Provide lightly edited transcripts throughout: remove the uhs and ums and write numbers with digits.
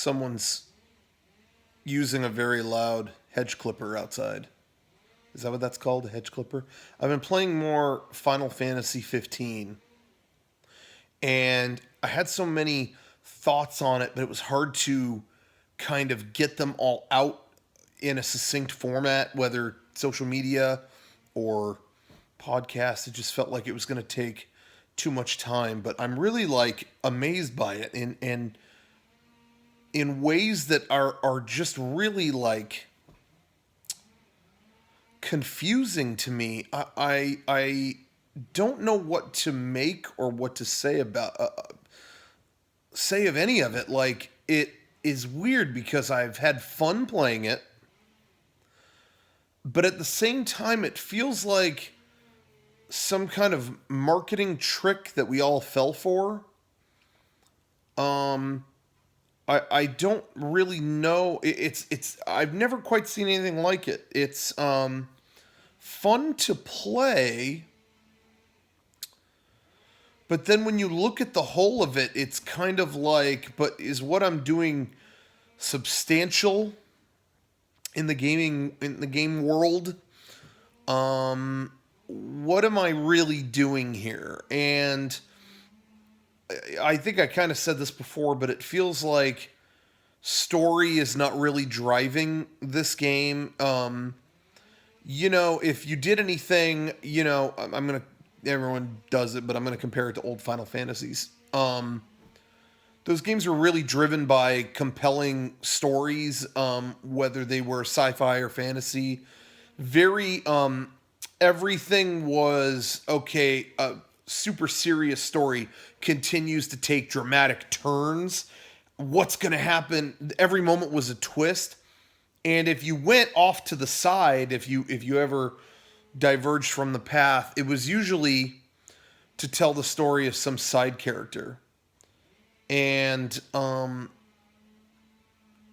Someone's using a very loud hedge clipper outside. Is that what that's called? A hedge clipper? I've been playing more Final Fantasy 15, and I had so many thoughts on it, but it was hard to kind of get them all out in a succinct format, whether social media or podcast. It just felt like it was going to take too much time, but I'm really like amazed by it in ways that are just really like confusing to me. I don't know what to make or what to say about say of any of it. Like it is weird because I've had fun playing it, but at the same time it feels like some kind of marketing trick that we all fell for. Um I don't really know. It's I've never quite seen anything like it. It's fun to play, but then when you look at the whole of it, it's kind of like, but is what I'm doing substantial in the game world? What am I really doing here? And I think I kind of said this before, but it feels like story is not really driving this game. If you did anything, I'm gonna everyone does it, but I'm gonna compare it to old Final Fantasies. Those games were really driven by compelling stories, whether they were sci-fi or fantasy. Very everything was okay. A super serious story continues to take dramatic turns. What's going to happen? Every moment was a twist, and if you went off to the side, if you ever diverged from the path, it was usually to tell the story of some side character, and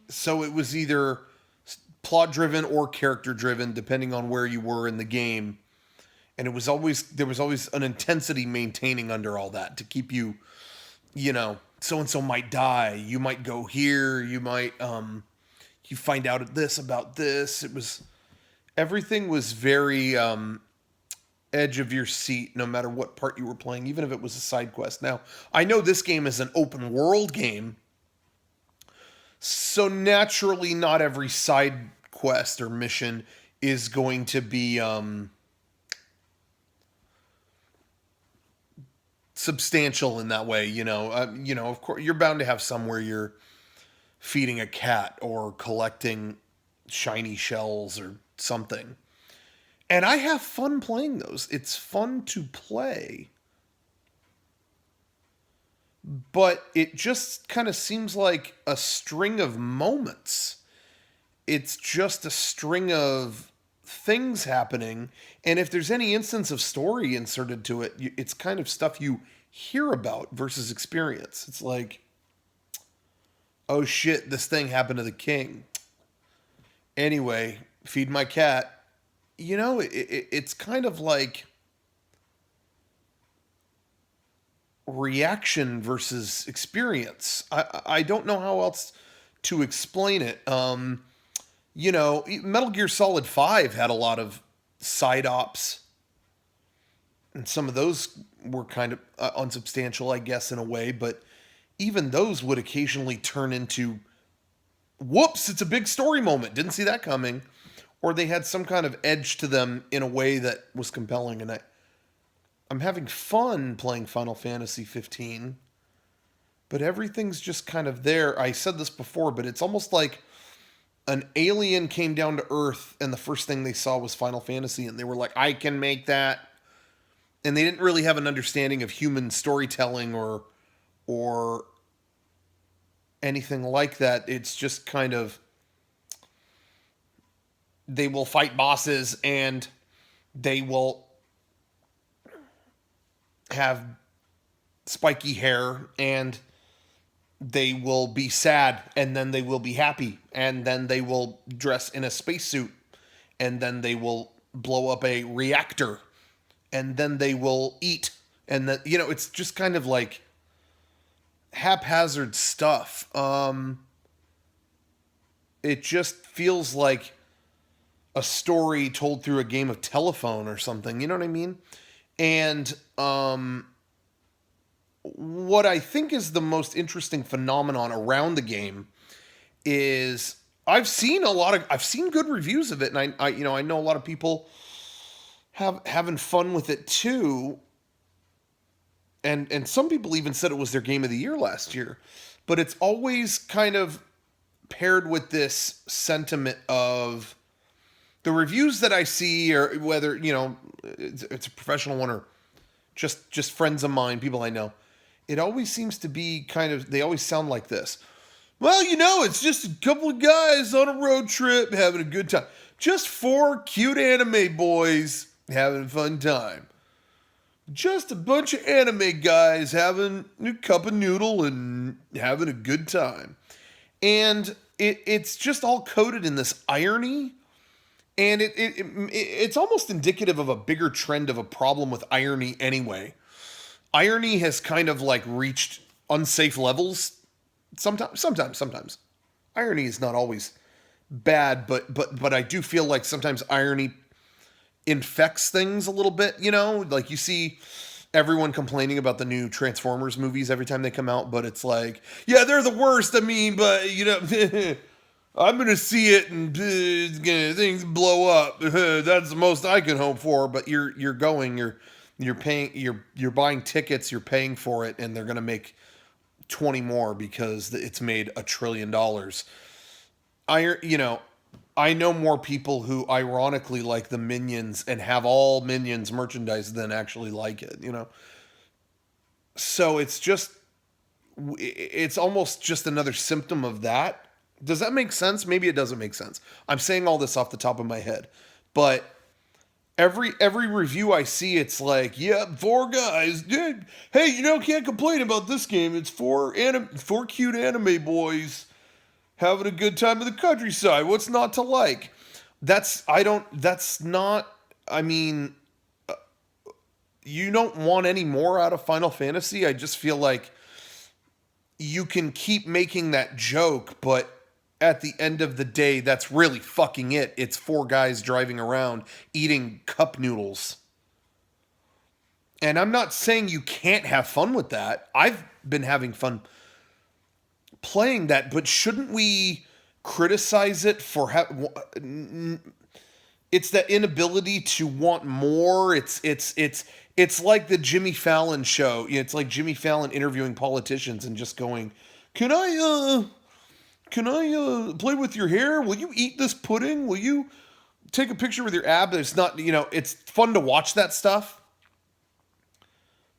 so it was either plot driven or character driven, depending on where you were in the game. And there was always an intensity maintaining under all that to keep you, so and so might die. You might go here. You might you find out this about this. Everything was very edge of your seat, no matter what part you were playing, even if it was a side quest. Now I know this game is an open world game, so naturally not every side quest or mission is going to be substantial in that way. Of course, you're bound to have some where you're feeding a cat or collecting shiny shells or something. And I have fun playing those. It's fun to play. But it just kind of seems like a string of moments. It's just a string of things happening. And if there's any instance of story inserted to it, it's kind of stuff you hear about versus experience. It's like, oh shit, this thing happened to the king. Anyway, feed my cat. It's kind of like reaction versus experience. I don't know how else to explain it. Metal Gear Solid 5 had a lot of side ops, and some of those were kind of unsubstantial, I guess, in a way, but even those would occasionally turn into, whoops, it's a big story moment. Didn't see that coming. Or they had some kind of edge to them in a way that was compelling. And I'm having fun playing Final Fantasy 15, but everything's just kind of there. I said this before, but it's almost like an alien came down to Earth and the first thing they saw was Final Fantasy, and they were like, I can make that. And they didn't really have an understanding of human storytelling or anything like that. It's just kind of, they will fight bosses and they will have spiky hair and they will be sad and then they will be happy and then they will dress in a spacesuit and then they will blow up a reactor and then they will eat, and then it's just kind of like haphazard stuff. It just feels like a story told through a game of telephone or something. You know what I mean? And what I think is the most interesting phenomenon around the game is I've seen good reviews of it, and I know a lot of people having fun with it too, and some people even said it was their game of the year last year. But it's always kind of paired with this sentiment of the reviews that I see, or whether it's a professional one or just friends of mine, people I know. It always seems to be kind of, they always sound like this. Well, it's just a couple of guys on a road trip having a good time. Just four cute anime boys having a fun time. Just a bunch of anime guys having a cup of noodle and having a good time. And it's just all coated in this irony. And it's almost indicative of a bigger trend of a problem with irony anyway. Irony has kind of like reached unsafe levels. Sometimes. Irony is not always bad, but I do feel like sometimes irony infects things a little bit, Like you see everyone complaining about the new Transformers movies every time they come out, but it's like, yeah, they're the worst. I mean, but I'm gonna see it and things blow up. That's the most I can hope for. But you're paying, you're buying tickets, you're paying for it, and they're gonna make 20 more because it's made $1 trillion. I know more people who ironically like the Minions and have all Minions merchandise than actually like it, So it's almost just another symptom of that. Does that make sense? Maybe it doesn't make sense. I'm saying all this off the top of my head, but every review I see, it's like, yeah, four guys. Dude, hey, can't complain about this game. It's four cute anime boys having a good time in the countryside. What's not to like? I mean, you don't want any more out of Final Fantasy. I just feel like you can keep making that joke, but at the end of the day, that's really fucking it. It's four guys driving around eating cup noodles. And I'm not saying you can't have fun with that. I've been having fun playing that, but shouldn't we criticize it for it's that inability to want more. It's like the Jimmy Fallon show. It's like Jimmy Fallon interviewing politicians and just going, "Can I play with your hair? Will you eat this pudding? Will you take a picture with your ab?" It's not, it's fun to watch that stuff,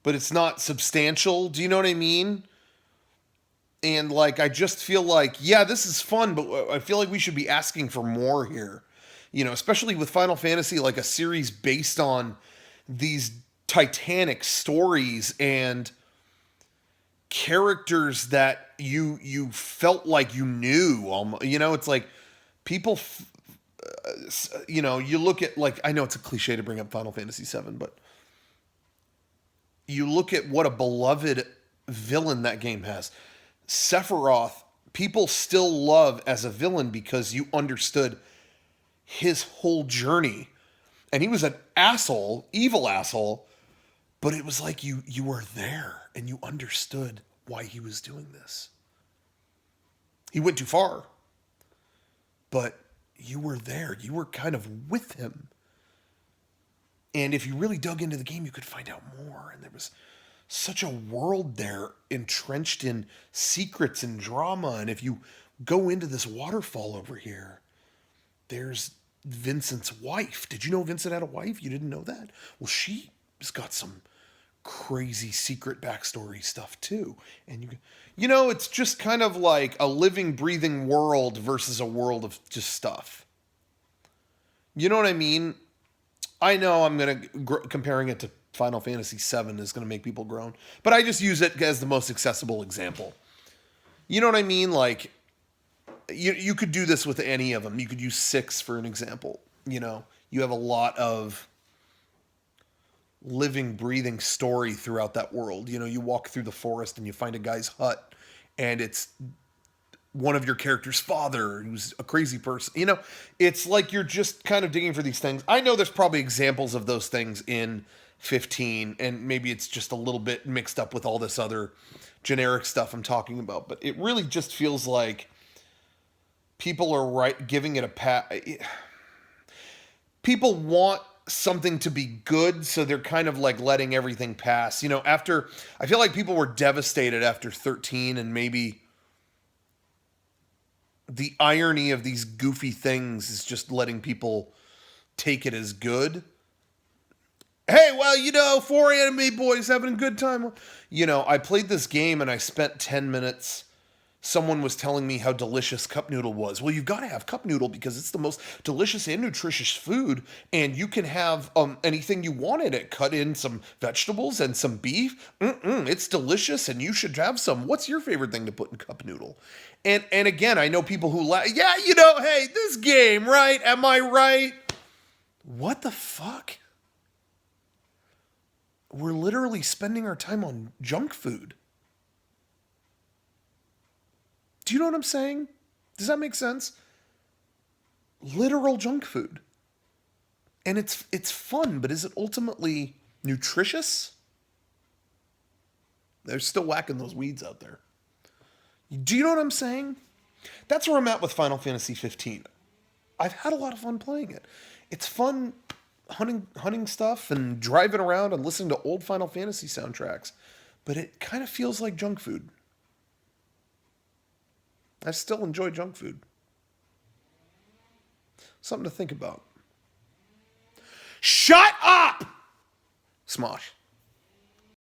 but it's not substantial. Do you know what I mean? And like, I just feel like, yeah, this is fun, but I feel like we should be asking for more here. Especially with Final Fantasy, like a series based on these titanic stories and characters that you felt like you knew. It's like people, you look at, like, I know it's a cliche to bring up Final Fantasy VII, but you look at what a beloved villain that game has. Sephiroth, people still love as a villain because you understood his whole journey. And he was an asshole, evil asshole, but it was like you were there and you understood why he was doing this. He went too far, but you were there. You were kind of with him. And if you really dug into the game, you could find out more. And there was such a world there entrenched in secrets and drama. And if you go into this waterfall over here, there's Vincent's wife. Did you know Vincent had a wife? You didn't know that? Well, she's got some crazy secret backstory stuff too. And it's just kind of like a living, breathing world versus a world of just stuff. You know what I mean? I know I'm comparing it to Final Fantasy VII is going to make people groan, but I just use it as the most accessible example. You know what I mean? Like, you could do this with any of them. You could use 6 for an example. You have a lot of living, breathing story throughout that world. You walk through the forest and you find a guy's hut, and it's one of your character's father who's a crazy person. It's like you're just kind of digging for these things. I know there's probably examples of those things in 15, and maybe it's just a little bit mixed up with all this other generic stuff I'm talking about, but it really just feels like people are giving it a pat. People want something to be good, so they're kind of like letting everything pass. After I feel like people were devastated after 13, and maybe the irony of these goofy things is just letting people take it as good. Hey, well, 4 anime boys having a good time. I played this game and I spent 10 minutes. Someone was telling me how delicious cup noodle was. Well, you've got to have cup noodle because it's the most delicious and nutritious food, and you can have anything you want in it. Cut in some vegetables and some beef. It's delicious, and you should have some. What's your favorite thing to put in cup noodle? And again, I know people who yeah, hey, this game, right? Am I right? What the fuck? We're literally spending our time on junk food. Do you know what I'm saying? Does that make sense? Literal junk food. And it's fun, but is it ultimately nutritious? They're still whacking those weeds out there. Do you know what I'm saying? That's where I'm at with Final Fantasy 15. I've had a lot of fun playing it. It's fun hunting stuff and driving around and listening to old Final Fantasy soundtracks, but it kind of feels like junk food. I still enjoy junk food. Something to think about. Shut up! Smosh.